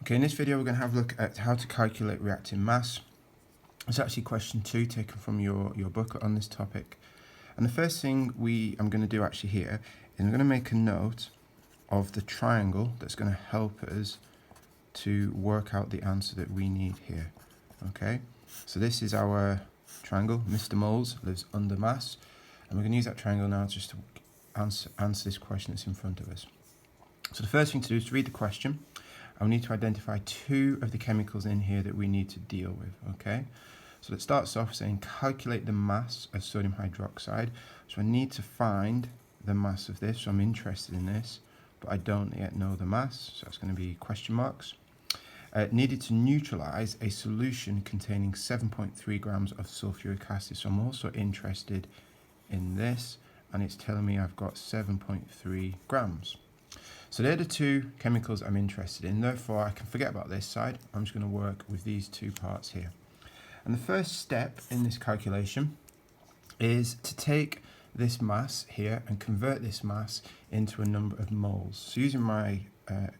Okay, in this video we're going to have a look at how to calculate reacting mass. It's actually question 2 taken from your book on this topic. And the first thing I'm going to do actually here is I'm going to make a note of the triangle that's going to help us to work out the answer that we need here. Okay, so this is our triangle. Mr. Moles lives under mass, and we're going to use that triangle now just to answer this question that's in front of us. So the first thing to do is to read the question. I need to identify 2 of the chemicals in here that we need to deal with, okay? So it starts off saying calculate the mass of sodium hydroxide. So I need to find the mass of this, so I'm interested in this, but I don't yet know the mass, so that's going to be question marks. Needed to neutralize a solution containing 7.3 grams of sulfuric acid, so I'm also interested in this, and it's telling me I've got 7.3 grams. So they're the 2 chemicals I'm interested in, therefore I can forget about this side. I'm just going to work with these 2 parts here. And the first step in this calculation is to take this mass here and convert this mass into a number of moles. So using my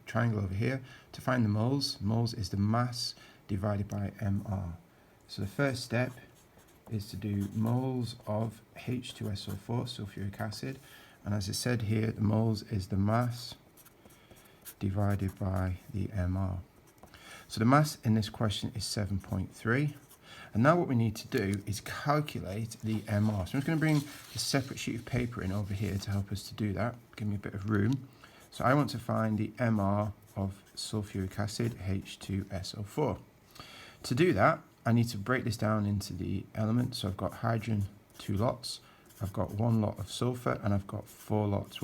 triangle over here, to find the moles is the mass divided by mR. So the first step is to do moles of H2SO4, sulfuric acid, and as I said here, the moles is the mass divided by the mR. So the mass in this question is 7.3. And now what we need to do is calculate the mR. So I'm just going to bring a separate sheet of paper in over here to help us to do that. Give me a bit of room. So I want to find the mR of sulfuric acid, H2SO4. To do that, I need to break this down into the elements. So I've got hydrogen 2 lots, I've got 1 lot of sulfur, and I've got 4 lots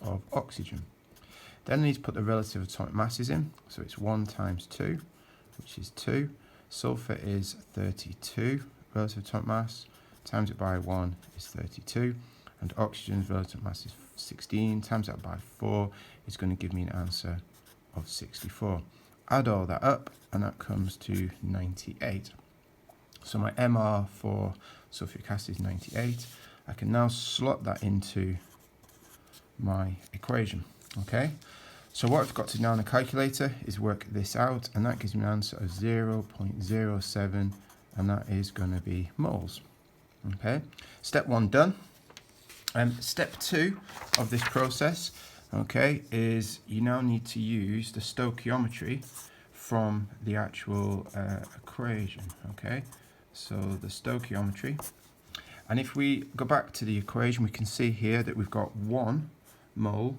of oxygen. Then I need to put the relative atomic masses in. So it's 1 times 2, which is 2. Sulfur is 32, relative atomic mass, times it by 1 is 32. And oxygen's relative mass is 16, times that by 4 is going to give me an answer of 64. Add all that up, and that comes to 98. So my mR for sulfuric acid is 98. I can now slot that into my equation. Okay, so what I've got to do now on the calculator is work this out, and that gives me an answer of 0.07, and that is going to be moles. Okay, step 1 done. Step 2 of this process, okay, is you now need to use the stoichiometry from the actual equation. Okay, so the stoichiometry, and if we go back to the equation, we can see here that we've got 1 mole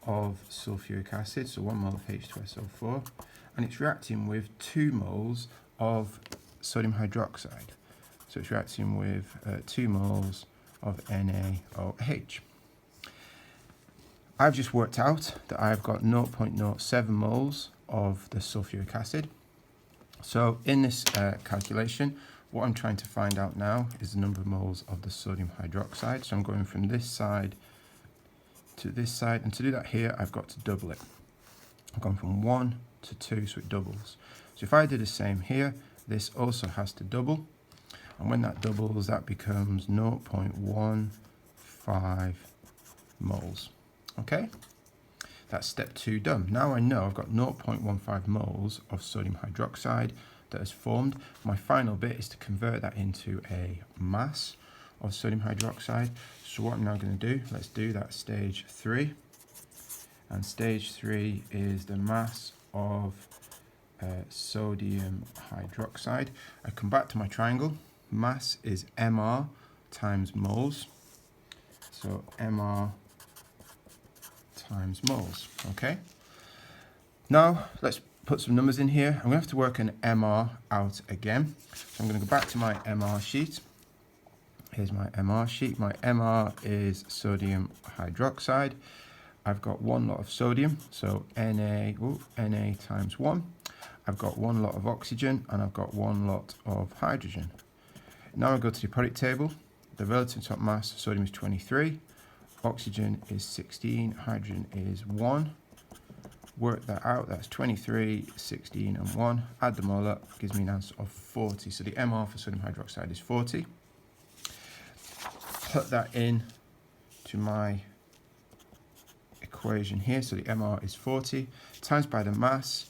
of sulfuric acid, so 1 mole of H2SO4, and it's reacting with 2 moles of sodium hydroxide. So it's reacting with 2 moles of NaOH. I've just worked out that I've got 0.07 moles of the sulfuric acid. So in this calculation, what I'm trying to find out now is the number of moles of the sodium hydroxide. So I'm going from this side to this side, and to do that here I've got to double it. I've gone from 1 to 2, so it doubles. So if I do the same here, this also has to double, and when that doubles, that becomes 0.15 moles. Okay, that's step 2 done. Now I know I've got 0.15 moles of sodium hydroxide that has formed. My final bit is to convert that into a mass of sodium hydroxide. So what I'm now going to do, let's do that stage 3. And stage 3 is the mass of sodium hydroxide. I come back to my triangle. Mass is mR times moles. So mR times moles. Okay. Now let's put some numbers in here. I'm going to have to work an mR out again. So I'm going to go back to my mR sheet. Here's my mR sheet. My mR is sodium hydroxide. I've got 1 lot of sodium, so Na times 1. I've got 1 lot of oxygen, and I've got 1 lot of hydrogen. Now I go to the periodic table. The relative atomic mass of sodium is 23. Oxygen is 16. Hydrogen is 1. Work that out. That's 23, 16, and 1. Add them all up. Gives me an answer of 40. So the mR for sodium hydroxide is 40. Put that in to my equation here. So the mR is 40 times by the mass.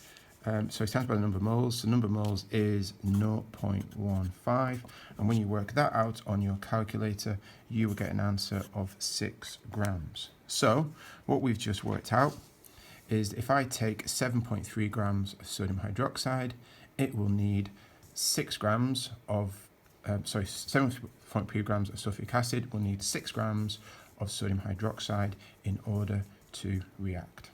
So it stands by the number of moles. So the number of moles is 0.15. And when you work that out on your calculator, you will get an answer of 6 grams. So what we've just worked out is if I take 7.3 grams of sodium hydroxide, it will need 6 grams of, 7.3 grams of sulfuric acid will need 6 grams of sodium hydroxide in order to react.